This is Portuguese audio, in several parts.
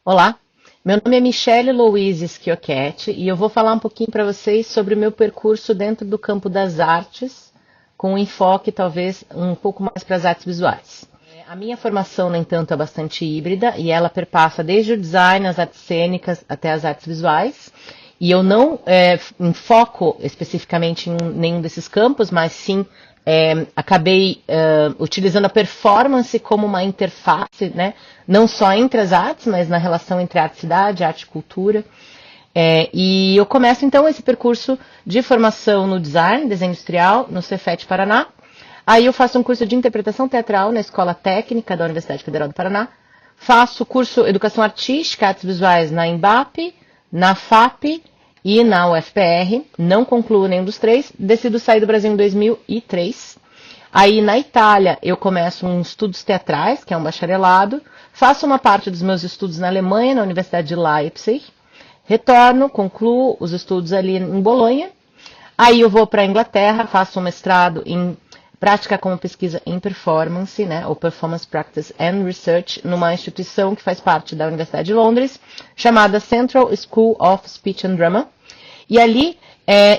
Olá, meu nome é Michele Louise Schiochetti e eu vou falar um pouquinho para vocês sobre o meu percurso dentro do campo das artes, com um enfoque talvez um pouco mais para as artes visuais. A minha formação, no entanto, é bastante híbrida e ela perpassa desde o design, as artes cênicas até as artes visuais. E eu não foco especificamente em nenhum desses campos, mas sim acabei utilizando a performance como uma interface, né? Não só entre as artes, mas na relação entre arte e cidade, arte e cultura. E eu começo então esse percurso de formação no design, desenho industrial, no Cefet Paraná. Aí eu faço um curso de interpretação teatral na Escola Técnica da Universidade Federal do Paraná. Faço curso Educação Artística, Artes Visuais na Embape, na FAP e na UFPR. Não concluo nenhum dos três. Decido sair do Brasil em 2003. Aí na Itália eu começo uns estudos teatrais, que é um bacharelado. Faço uma parte dos meus estudos na Alemanha, na Universidade de Leipzig. Retorno, concluo os estudos ali em Bolonha. Aí eu vou para a Inglaterra, faço um mestrado em prática como pesquisa em performance, né, ou Performance Practice and Research, numa instituição que faz parte da Universidade de Londres, chamada Central School of Speech and Drama. E ali,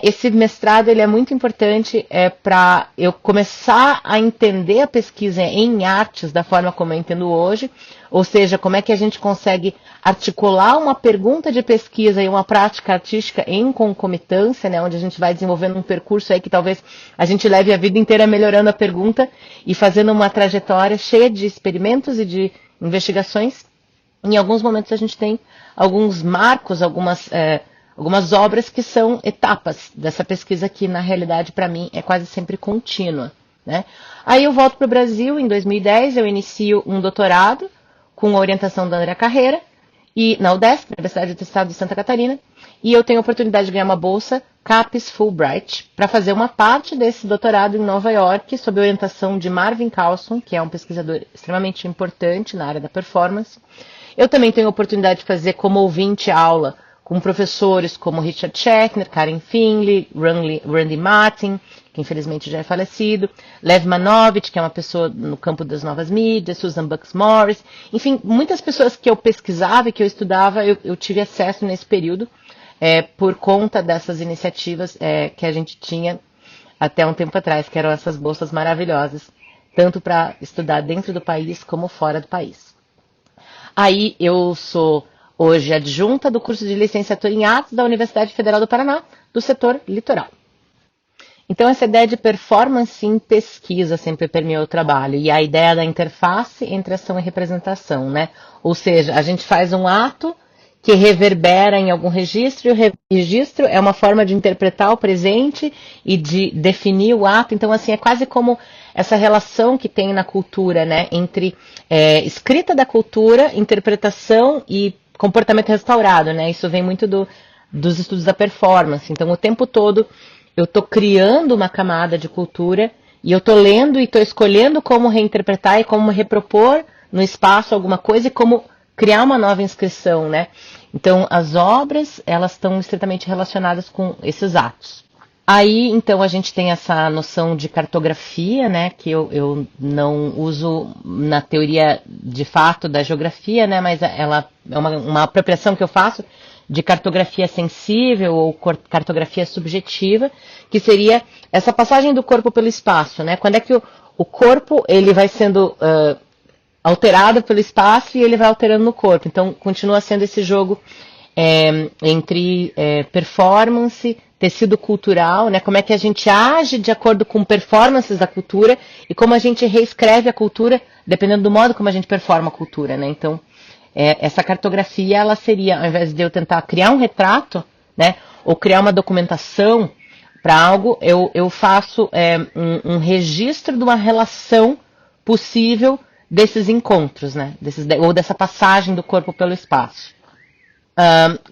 esse mestrado ele é muito importante para eu começar a entender a pesquisa em artes da forma como eu entendo hoje, ou seja, como é que a gente consegue articular uma pergunta de pesquisa e uma prática artística em concomitância, né, onde a gente vai desenvolvendo um percurso aí que talvez a gente leve a vida inteira melhorando a pergunta e fazendo uma trajetória cheia de experimentos e de investigações. Em alguns momentos a gente tem alguns marcos, algumas obras que são etapas dessa pesquisa que, na realidade, para mim, é quase sempre contínua, né? Aí eu volto para o Brasil, em 2010, eu inicio um doutorado com a orientação da Andrea Carreira, e na UDESC, na Universidade do Estado de Santa Catarina, e eu tenho a oportunidade de ganhar uma bolsa CAPES Fulbright para fazer uma parte desse doutorado em Nova York, sob a orientação de Marvin Carlson, que é um pesquisador extremamente importante na área da performance. Eu também tenho a oportunidade de fazer como ouvinte aula com professores como Richard Schechner, Karen Finley, Randy Martin, que infelizmente já é falecido, Lev Manovich, que é uma pessoa no campo das novas mídias, Susan Bucks-Morris, enfim, muitas pessoas que eu pesquisava e que eu estudava, eu tive acesso nesse período, por conta dessas iniciativas que a gente tinha até um tempo atrás, que eram essas bolsas maravilhosas, tanto para estudar dentro do país como fora do país. Aí eu sou hoje adjunta do curso de licenciatura em artes da Universidade Federal do Paraná, do setor litoral. Então essa ideia de performance em pesquisa sempre permeou o trabalho, e a ideia da interface entre ação e representação, né? Ou seja, a gente faz um ato que reverbera em algum registro, e o registro é uma forma de interpretar o presente e de definir o ato. Então, assim, é quase como essa relação que tem na cultura, né? Entre escrita da cultura, interpretação e comportamento restaurado, né? Isso vem muito dos estudos da performance. Então, o tempo todo eu estou criando uma camada de cultura e eu estou lendo e estou escolhendo como reinterpretar e como repropor no espaço alguma coisa e como criar uma nova inscrição, né? Então, as obras, elas estão estritamente relacionadas com esses atos. Aí, então, a gente tem essa noção de cartografia, né, que eu não uso na teoria de fato da geografia, né, mas ela é uma apropriação que eu faço de cartografia sensível ou cartografia subjetiva, que seria essa passagem do corpo pelo espaço, né, quando é que o corpo ele vai sendo alterado pelo espaço e ele vai alterando no corpo. Então, continua sendo esse jogo entre performance, tecido cultural, né? Como é que a gente age de acordo com performances da cultura e como a gente reescreve a cultura dependendo do modo como a gente performa a cultura, né? Então, essa cartografia, ela seria, ao invés de eu tentar criar um retrato, né? Ou criar uma documentação para algo, eu faço um registro de uma relação possível desses encontros, né? Ou dessa passagem do corpo pelo espaço.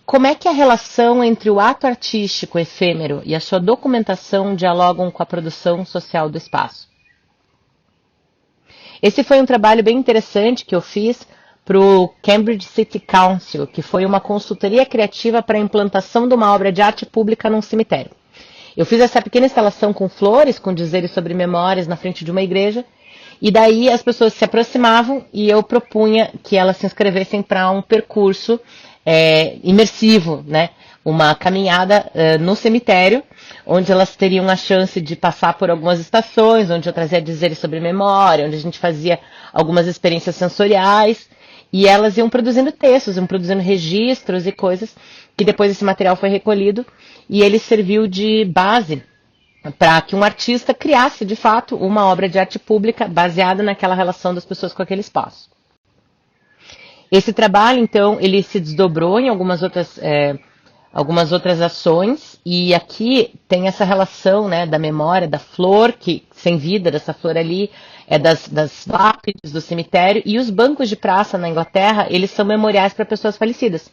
Como é que a relação entre o ato artístico efêmero e a sua documentação dialogam com a produção social do espaço? Esse foi um trabalho bem interessante que eu fiz para o Cambridge City Council, que foi uma consultoria criativa para a implantação de uma obra de arte pública num cemitério. Eu fiz essa pequena instalação com flores, com dizeres sobre memórias na frente de uma igreja, E daí as pessoas se aproximavam e eu propunha que elas se inscrevessem para um percurso imersivo, né? Uma caminhada no cemitério, onde elas teriam a chance de passar por algumas estações, onde eu trazia dizeres sobre memória, onde a gente fazia algumas experiências sensoriais, e elas iam produzindo textos, iam produzindo registros e coisas, que depois esse material foi recolhido, e ele serviu de base para que um artista criasse, de fato, uma obra de arte pública baseada naquela relação das pessoas com aquele espaço. Esse trabalho, então, ele se desdobrou em algumas outras ações, e aqui tem essa relação, né, da memória, da flor, que sem vida, dessa flor ali, das lápides do cemitério, e os bancos de praça na Inglaterra, eles são memoriais para pessoas falecidas.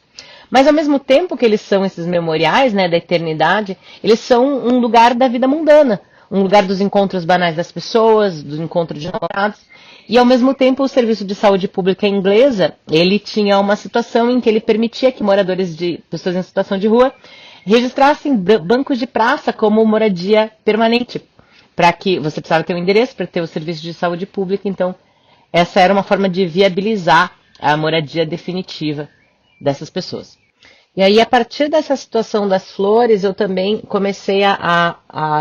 Mas ao mesmo tempo que eles são esses memoriais, né, da eternidade, eles são um lugar da vida mundana, um lugar dos encontros banais das pessoas, do encontro de namorados. E ao mesmo tempo o Serviço de Saúde Pública inglesa, ele tinha uma situação em que ele permitia que moradores de pessoas em situação de rua registrassem bancos de praça como moradia permanente, para que você precisava ter um endereço para ter o serviço de saúde pública. Então essa era uma forma de viabilizar a moradia definitiva dessas pessoas. E aí, a partir dessa situação das flores, eu também comecei a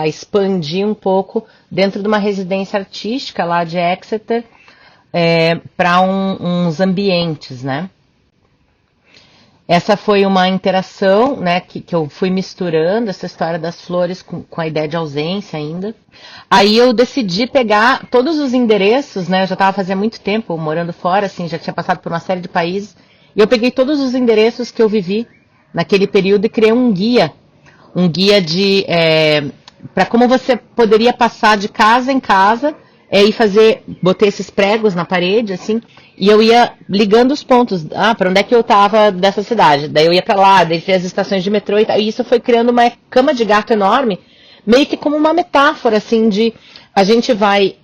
expandir um pouco dentro de uma residência artística lá de Exeter, para uns ambientes, né? Essa foi uma interação, né, que eu fui misturando essa história das flores com a ideia de ausência ainda. Aí eu decidi pegar todos os endereços, né? Eu já estava fazia muito tempo morando fora, assim, já tinha passado por uma série de países. E eu peguei todos os endereços que eu vivi naquele período e criei um guia para como você poderia passar de casa em casa e botei esses pregos na parede, assim, e eu ia ligando os pontos, para onde é que eu estava dessa cidade, daí eu ia para lá, daí fiz as estações de metrô e tal, e isso foi criando uma cama de gato enorme, meio que como uma metáfora, assim, de a gente vai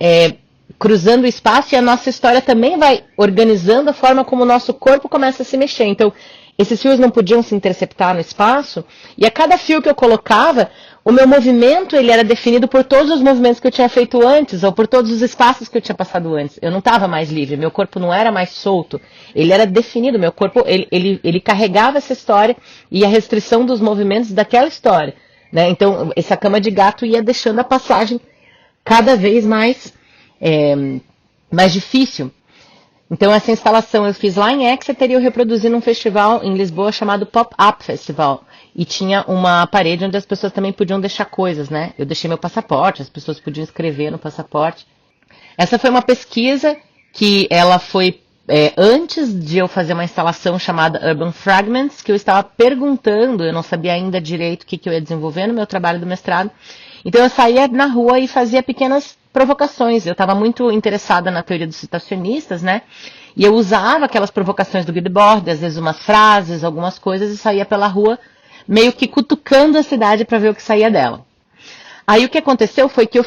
cruzando o espaço e a nossa história também vai organizando a forma como o nosso corpo começa a se mexer. Então, esses fios não podiam se interceptar no espaço, e a cada fio que eu colocava, o meu movimento ele era definido por todos os movimentos que eu tinha feito antes, ou por todos os espaços que eu tinha passado antes. Eu não estava mais livre, meu corpo não era mais solto, ele era definido, meu corpo ele carregava essa história e a restrição dos movimentos daquela história, né? Então, essa cama de gato ia deixando a passagem cada vez mais difícil. Então essa instalação eu fiz lá em Exeter e eu reproduzi num festival em Lisboa chamado Pop-Up Festival. E tinha uma parede onde as pessoas também podiam deixar coisas, né? Eu deixei meu passaporte, as pessoas podiam escrever no passaporte. Essa foi uma pesquisa que ela foi antes de eu fazer uma instalação chamada Urban Fragments, que eu estava perguntando, eu não sabia ainda direito o que eu ia desenvolver no meu trabalho do mestrado. Então eu saía na rua e fazia pequenas provocações. Eu estava muito interessada na teoria dos citacionistas, né? E eu usava aquelas provocações do Guy Debord, às vezes umas frases, algumas coisas, e saía pela rua meio que cutucando a cidade para ver o que saía dela. Aí o que aconteceu foi que eu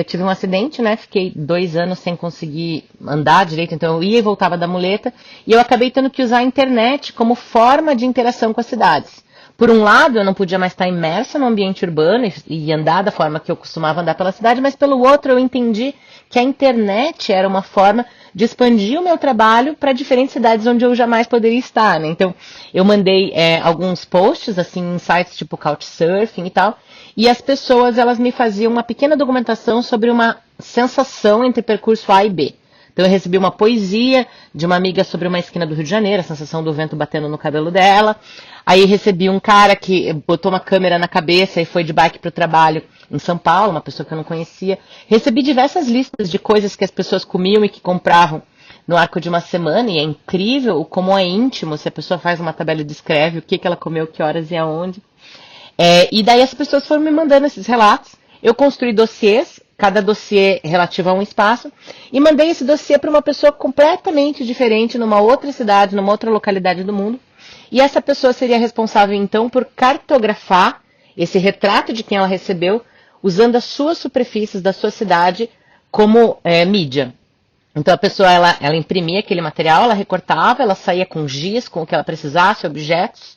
tive um acidente, né? Fiquei 2 anos sem conseguir andar direito, então eu ia e voltava da muleta, e eu acabei tendo que usar a internet como forma de interação com as cidades. Por um lado, eu não podia mais estar imersa no ambiente urbano e andar da forma que eu costumava andar pela cidade, mas pelo outro eu entendi que a internet era uma forma de expandir o meu trabalho para diferentes cidades onde eu jamais poderia estar, né? Então, eu mandei alguns posts, assim, em sites tipo Couchsurfing e tal, e as pessoas, elas me faziam uma pequena documentação sobre uma sensação entre percurso A e B. Então eu recebi uma poesia de uma amiga sobre uma esquina do Rio de Janeiro, a sensação do vento batendo no cabelo dela. Aí recebi um cara que botou uma câmera na cabeça e foi de bike para o trabalho em São Paulo, uma pessoa que eu não conhecia. Recebi diversas listas de coisas que as pessoas comiam e que compravam no arco de uma semana, e é incrível como é íntimo se a pessoa faz uma tabela e descreve o que ela comeu, que horas e aonde. E daí as pessoas foram me mandando esses relatos. Eu construí dossiês, cada dossiê relativo a um espaço, e mandei esse dossiê para uma pessoa completamente diferente, numa outra cidade, numa outra localidade do mundo. E essa pessoa seria responsável, então, por cartografar esse retrato de quem ela recebeu, usando as suas superfícies da sua cidade como mídia. Então a pessoa, ela imprimia aquele material, ela recortava, ela saía com giz, com o que ela precisasse, objetos,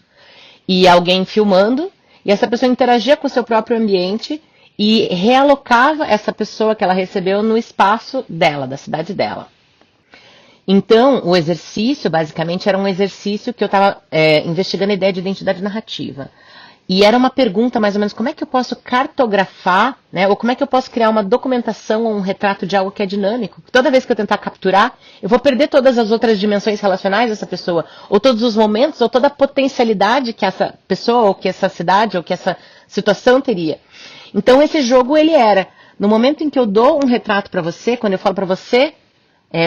e alguém filmando, e essa pessoa interagia com o seu próprio ambiente e realocava essa pessoa que ela recebeu no espaço dela, da cidade dela. Então, o exercício, basicamente, era um exercício que eu estava investigando a ideia de identidade narrativa. E era uma pergunta, mais ou menos, como é que eu posso cartografar, né, ou como é que eu posso criar uma documentação ou um retrato de algo que é dinâmico? Toda vez que eu tentar capturar, eu vou perder todas as outras dimensões relacionais dessa pessoa, ou todos os momentos, ou toda a potencialidade que essa pessoa, ou que essa cidade, ou que essa situação teria. Então, esse jogo, ele era, no momento em que eu dou um retrato para você, quando eu falo para você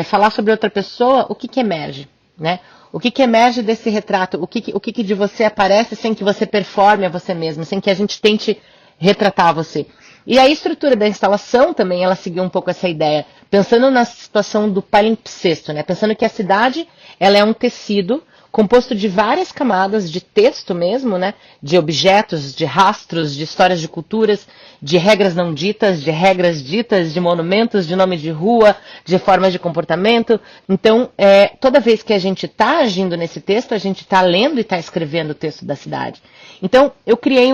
falar sobre outra pessoa, o que emerge, né? O que emerge desse retrato? O que de você aparece sem que você performe a você mesmo, sem que a gente tente retratar você? E a estrutura da instalação também, ela seguiu um pouco essa ideia, pensando na situação do palimpsesto, né? Pensando que a cidade, ela é um tecido composto de várias camadas de texto mesmo, né? De objetos, de rastros, de histórias de culturas, de regras não ditas, de regras ditas, de monumentos, de nome de rua, de formas de comportamento. Então, toda vez que a gente está agindo nesse texto, a gente está lendo e está escrevendo o texto da cidade. Então, eu criei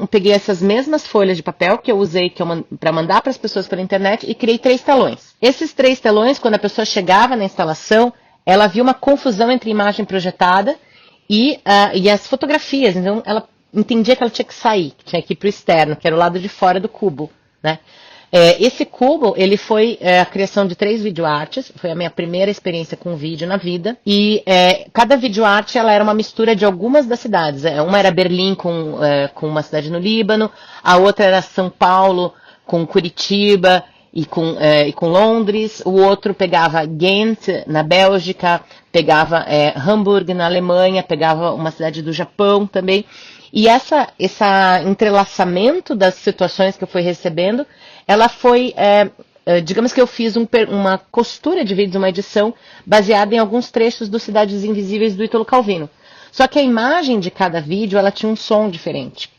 peguei essas mesmas folhas de papel que eu usei para mandar para as pessoas pela internet e criei 3 telões. Esses 3 telões, quando a pessoa chegava na instalação, ela viu uma confusão entre a imagem projetada e as fotografias. Então, ela entendia que ela tinha que sair, que tinha que ir para o externo, que era o lado de fora do cubo, né? Esse cubo, ele foi a criação de 3 videoartes, foi a minha primeira experiência com vídeo na vida, e cada videoarte ela era uma mistura de algumas das cidades. Uma era Berlim com uma cidade no Líbano, a outra era São Paulo com Curitiba, e com Londres, o outro pegava Ghent, na Bélgica, pegava Hamburgo, na Alemanha, pegava uma cidade do Japão também. E esse entrelaçamento das situações que eu fui recebendo, ela foi, digamos que eu fiz uma costura de vídeos, uma edição, baseada em alguns trechos do Cidades Invisíveis do Ítalo Calvino. Só que a imagem de cada vídeo, ela tinha um som diferente.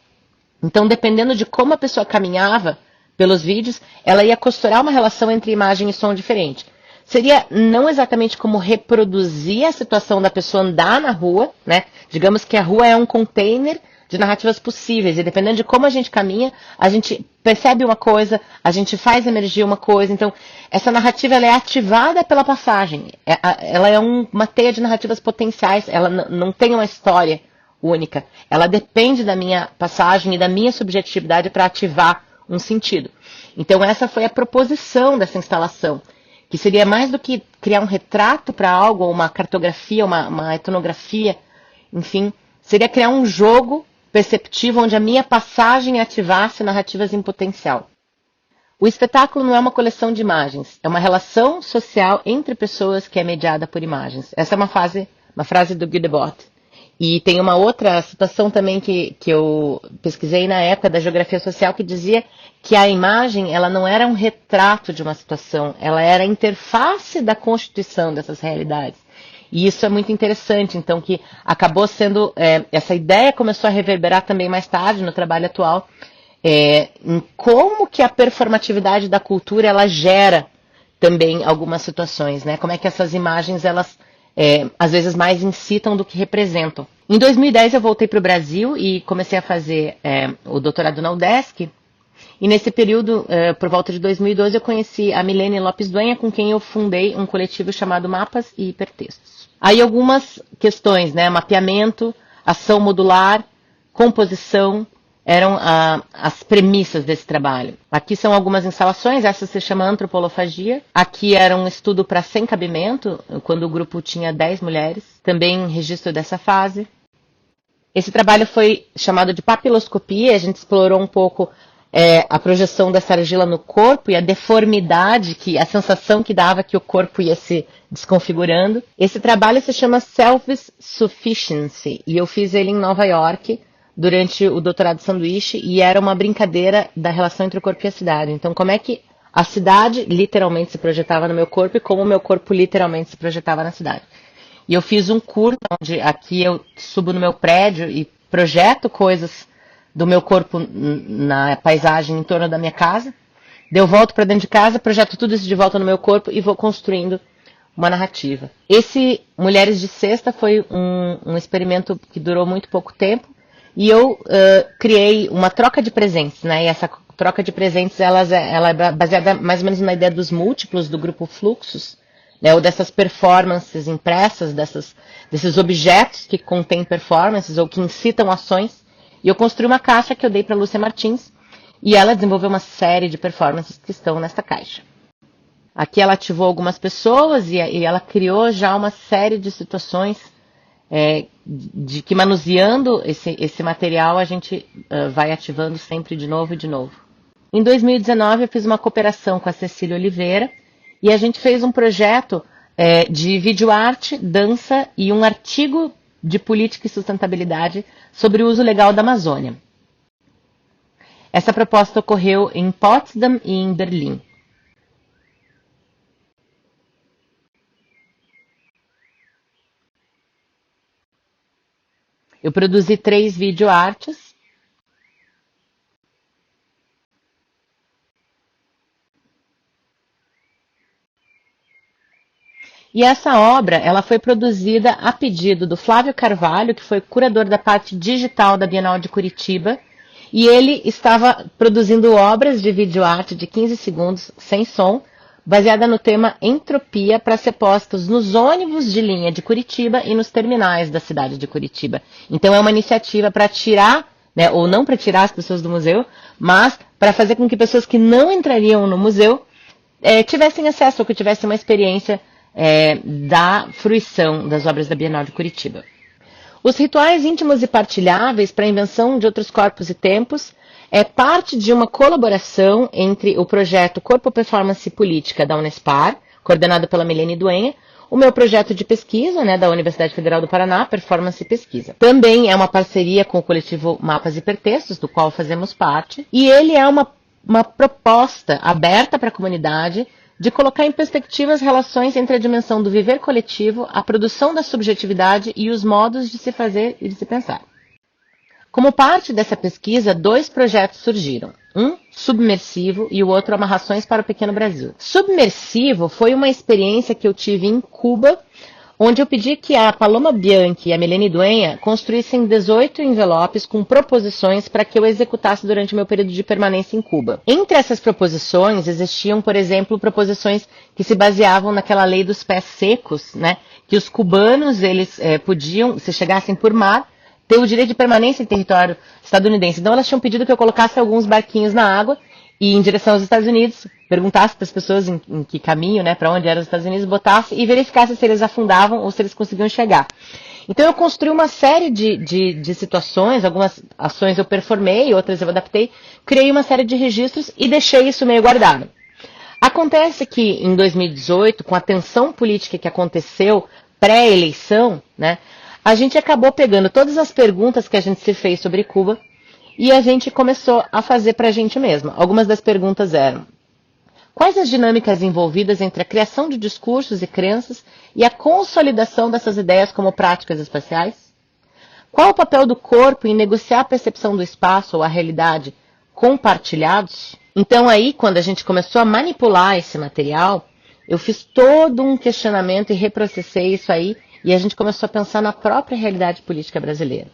Então, dependendo de como a pessoa caminhava pelos vídeos, ela ia costurar uma relação entre imagem e som diferente. Seria não exatamente como reproduzir a situação da pessoa andar na rua, né? Digamos que a rua é um container de narrativas possíveis, e dependendo de como a gente caminha, a gente percebe uma coisa, a gente faz emergir uma coisa. Então, essa narrativa ela é ativada pela passagem. Ela é uma teia de narrativas potenciais, ela não tem uma história única. Ela depende da minha passagem e da minha subjetividade para ativar um sentido. Então essa foi a proposição dessa instalação, que seria mais do que criar um retrato para algo, ou uma cartografia, uma etnografia, enfim, seria criar um jogo perceptivo onde a minha passagem ativasse narrativas em potencial. O espetáculo não é uma coleção de imagens, é uma relação social entre pessoas que é mediada por imagens. Essa é uma frase do Guy Debord. E tem uma outra situação também que eu pesquisei na época da geografia social que dizia que a imagem ela não era um retrato de uma situação, ela era a interface da constituição dessas realidades. E isso é muito interessante, então que acabou sendo, essa ideia começou a reverberar também mais tarde no trabalho atual, em como que a performatividade da cultura ela gera também algumas situações, né? Como é que essas imagens elas às vezes mais incitam do que representam. Em 2010 eu voltei para o Brasil e comecei a fazer o doutorado na UDESC, e nesse período, por volta de 2012, eu conheci a Milene Lopes Duenha, com quem eu fundei um coletivo chamado Mapas e Hipertextos. Aí algumas questões, né? Mapeamento, ação modular, composição, eram as premissas desse trabalho. Aqui são algumas instalações, essa se chama antropolofagia. Aqui era um estudo para sem cabimento, quando o grupo tinha 10 mulheres, também registro dessa fase. Esse trabalho foi chamado de papiloscopia, a gente explorou um pouco a projeção dessa argila no corpo e a deformidade, a sensação que dava que o corpo ia se desconfigurando. Esse trabalho se chama Self-Sufficiency, e eu fiz ele em Nova York, durante o doutorado de sanduíche, e era uma brincadeira da relação entre o corpo e a cidade. Então, como é que a cidade literalmente se projetava no meu corpo e como o meu corpo literalmente se projetava na cidade. E eu fiz um curso onde aqui eu subo no meu prédio e projeto coisas do meu corpo na paisagem em torno da minha casa. Eu volto para dentro de casa, projeto tudo isso de volta no meu corpo e vou construindo uma narrativa. Esse Mulheres de Sexta foi um experimento que durou muito pouco tempo. E eu criei uma troca de presentes, né? E essa troca de presentes ela é baseada mais ou menos na ideia dos múltiplos do grupo Fluxos, né, ou dessas performances impressas, desses objetos que contêm performances ou que incitam ações. E eu construí uma caixa que eu dei para a Lúcia Martins e ela desenvolveu uma série de performances que estão nessa caixa. Aqui ela ativou algumas pessoas e ela criou já uma série de situações de que manuseando esse material a gente vai ativando sempre de novo e de novo. Em 2019 eu fiz uma cooperação com a Cecília Oliveira e a gente fez um projeto de videoarte, dança e um artigo de política e sustentabilidade sobre o uso legal da Amazônia. Essa proposta ocorreu em Potsdam e em Berlim. Eu produzi 3 videoartes. E essa obra ela foi produzida a pedido do Flávio Carvalho, que foi curador da parte digital da Bienal de Curitiba, e ele estava produzindo obras de videoarte de 15 segundos, sem som, baseada no tema entropia, para ser postos nos ônibus de linha de Curitiba e nos terminais da cidade de Curitiba. Então é uma iniciativa para tirar, né, ou não para tirar as pessoas do museu, mas para fazer com que pessoas que não entrariam no museu tivessem acesso ou que tivessem uma experiência da fruição das obras da Bienal de Curitiba. Os rituais íntimos e partilháveis para a invenção de outros corpos e tempos é parte de uma colaboração entre o projeto Corpo Performance Política da Unespar, coordenado pela Milene Duenha, o meu projeto de pesquisa, né, da Universidade Federal do Paraná, Performance e Pesquisa. Também é uma parceria com o coletivo Mapas Hipertextos, do qual fazemos parte, e ele é uma proposta aberta para a comunidade de colocar em perspectiva as relações entre a dimensão do viver coletivo, a produção da subjetividade e os modos de se fazer e de se pensar. Como parte dessa pesquisa, 2 projetos surgiram. Um, Submersivo, e o outro, Amarrações para o Pequeno Brasil. Submersivo foi uma experiência que eu tive em Cuba, onde eu pedi que a Paloma Bianchi e a Milene Duenha construíssem 18 envelopes com proposições para que eu executasse durante o meu período de permanência em Cuba. Entre essas proposições existiam, por exemplo, proposições que se baseavam naquela lei dos pés secos, né? Que os cubanos eles podiam, se chegassem por mar, ter o direito de permanência em território estadunidense. Então elas tinham pedido que eu colocasse alguns barquinhos na água e em direção aos Estados Unidos, perguntasse para as pessoas em que caminho, né, para onde eram os Estados Unidos, botasse e verificasse se eles afundavam ou se eles conseguiam chegar. Então eu construí uma série de situações, algumas ações eu performei, outras eu adaptei, criei uma série de registros e deixei isso meio guardado. Acontece que em 2018, com a tensão política que aconteceu pré-eleição, né, a gente acabou pegando todas as perguntas que a gente se fez sobre Cuba e a gente começou a fazer para a gente mesma. Algumas das perguntas eram: quais as dinâmicas envolvidas entre a criação de discursos e crenças e a consolidação dessas ideias como práticas espaciais? Qual o papel do corpo em negociar a percepção do espaço ou a realidade compartilhados? Então aí, quando a gente começou a manipular esse material, eu fiz todo um questionamento e reprocessei isso aí, e a gente começou a pensar na própria realidade política brasileira.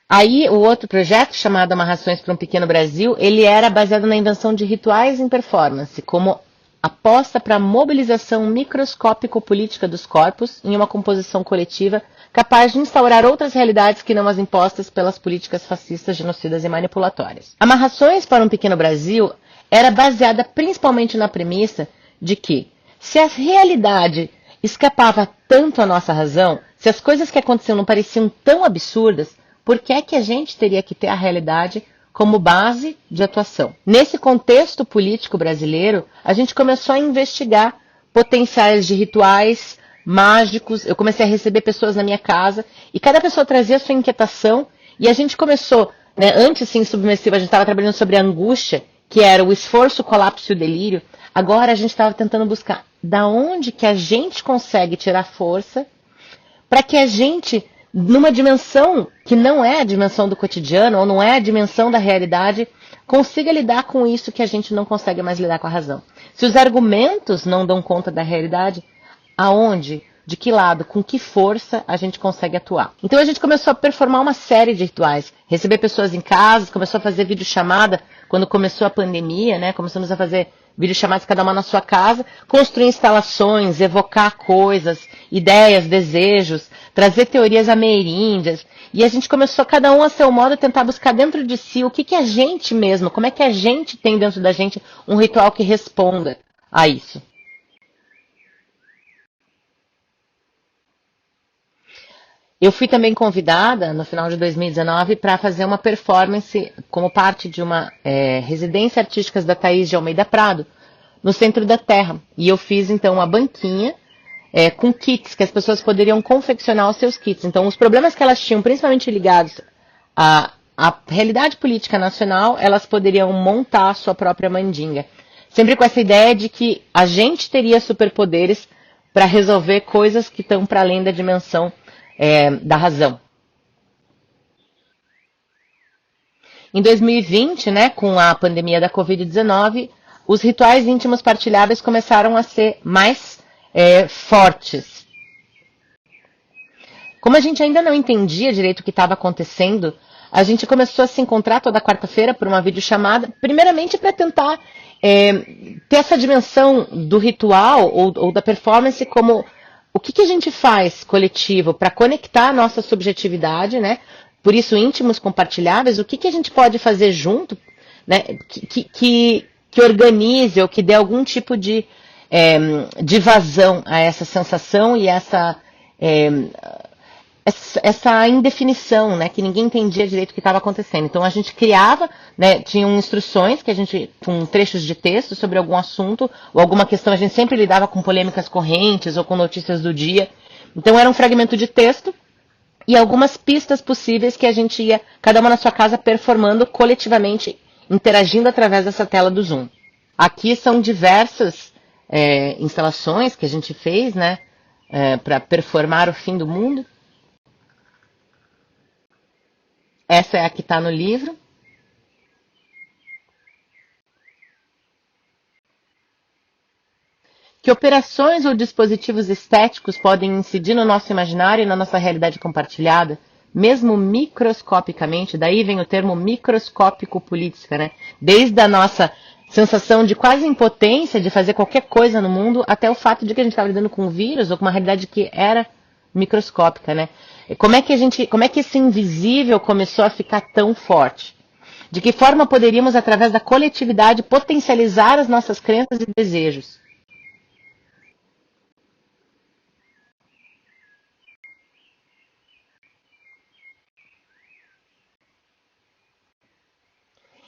Aí, o outro projeto, chamado Amarrações para um Pequeno Brasil, ele era baseado na invenção de rituais em performance, como aposta para a mobilização microscópico-política dos corpos em uma composição coletiva capaz de instaurar outras realidades que não as impostas pelas políticas fascistas, genocidas e manipulatórias. Amarrações para um Pequeno Brasil era baseada principalmente na premissa de que, se a realidade escapava tanto à nossa razão, se as coisas que aconteciam não pareciam tão absurdas, por que é que a gente teria que ter a realidade como base de atuação? Nesse contexto político brasileiro, a gente começou a investigar potenciais de rituais mágicos. Eu comecei a receber pessoas na minha casa e cada pessoa trazia a sua inquietação e a gente começou, né, antes sim, Submersivo, a gente estava trabalhando sobre a angústia, que era o esforço, o colapso e o delírio. Agora a gente estava tentando buscar da onde que a gente consegue tirar força para que a gente, numa dimensão que não é a dimensão do cotidiano, ou não é a dimensão da realidade, consiga lidar com isso que a gente não consegue mais lidar com a razão. Se os argumentos não dão conta da realidade, aonde, de que lado, com que força a gente consegue atuar? Então a gente começou a performar uma série de rituais, receber pessoas em casa, começou a fazer videochamada quando começou a pandemia, né? Começamos a fazer videochamadas cada uma na sua casa, construir instalações, evocar coisas, ideias, desejos, trazer teorias ameríndias. E a gente começou, cada um a seu modo, a tentar buscar dentro de si o que a gente mesmo, como é que a gente tem dentro da gente um ritual que responda a isso. Eu fui também convidada, no final de 2019, para fazer uma performance como parte de uma residência artística da Thaís de Almeida Prado, no centro da Terra. E eu fiz, então, uma banquinha com kits, que as pessoas poderiam confeccionar os seus kits. Então, os problemas que elas tinham, principalmente ligados à realidade política nacional, elas poderiam montar a sua própria mandinga. Sempre com essa ideia de que a gente teria superpoderes para resolver coisas que estão para além da dimensão da razão. Em 2020, né, com a pandemia da Covid-19, os rituais íntimos partilháveis começaram a ser mais fortes. Como a gente ainda não entendia direito o que estava acontecendo, a gente começou a se encontrar toda quarta-feira por uma videochamada, primeiramente para tentar ter essa dimensão do ritual ou da performance como o que a gente faz coletivo para conectar a nossa subjetividade, né? Por isso, íntimos compartilháveis, o que a gente pode fazer junto, né? Que organize ou que dê algum tipo de vazão a essa sensação e essa indefinição, né, que ninguém entendia direito o que estava acontecendo. Então a gente criava, né, tinham instruções que a gente, com trechos de texto sobre algum assunto ou alguma questão, a gente sempre lidava com polêmicas correntes ou com notícias do dia. Então era um fragmento de texto e algumas pistas possíveis que a gente ia, cada uma na sua casa, performando coletivamente, interagindo através dessa tela do Zoom. Aqui são diversas instalações que a gente fez, né, para performar o fim do mundo. Essa é a que está no livro. Que operações ou dispositivos estéticos podem incidir no nosso imaginário e na nossa realidade compartilhada, mesmo microscopicamente? Daí vem o termo microscópico-política, né? Desde a nossa sensação de quase impotência de fazer qualquer coisa no mundo, até o fato de que a gente estava lidando com um vírus ou com uma realidade que era microscópica, né? Como é que esse invisível começou a ficar tão forte? De que forma poderíamos, através da coletividade, potencializar as nossas crenças e desejos?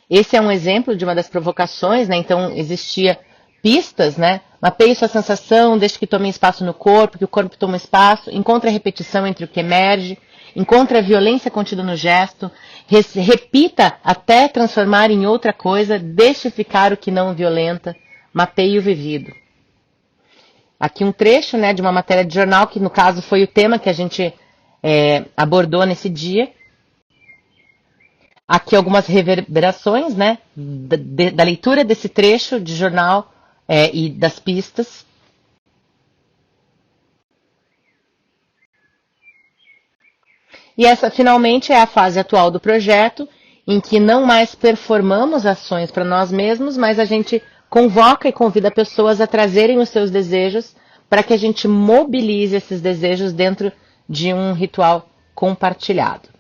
Esse é um exemplo de uma das provocações, né? Então existia pistas, né? Mapeie sua sensação, deixe que tome espaço no corpo, que o corpo tome espaço, encontre a repetição entre o que emerge, encontre a violência contida no gesto, repita até transformar em outra coisa, deixe ficar o que não violenta, mapeie o vivido. Aqui um trecho, né, de uma matéria de jornal, que no caso foi o tema que a gente abordou nesse dia. Aqui algumas reverberações, né, da leitura desse trecho de jornal e das pistas. E essa, finalmente, é a fase atual do projeto, em que não mais performamos ações para nós mesmos, mas a gente convoca e convida pessoas a trazerem os seus desejos para que a gente mobilize esses desejos dentro de um ritual compartilhado.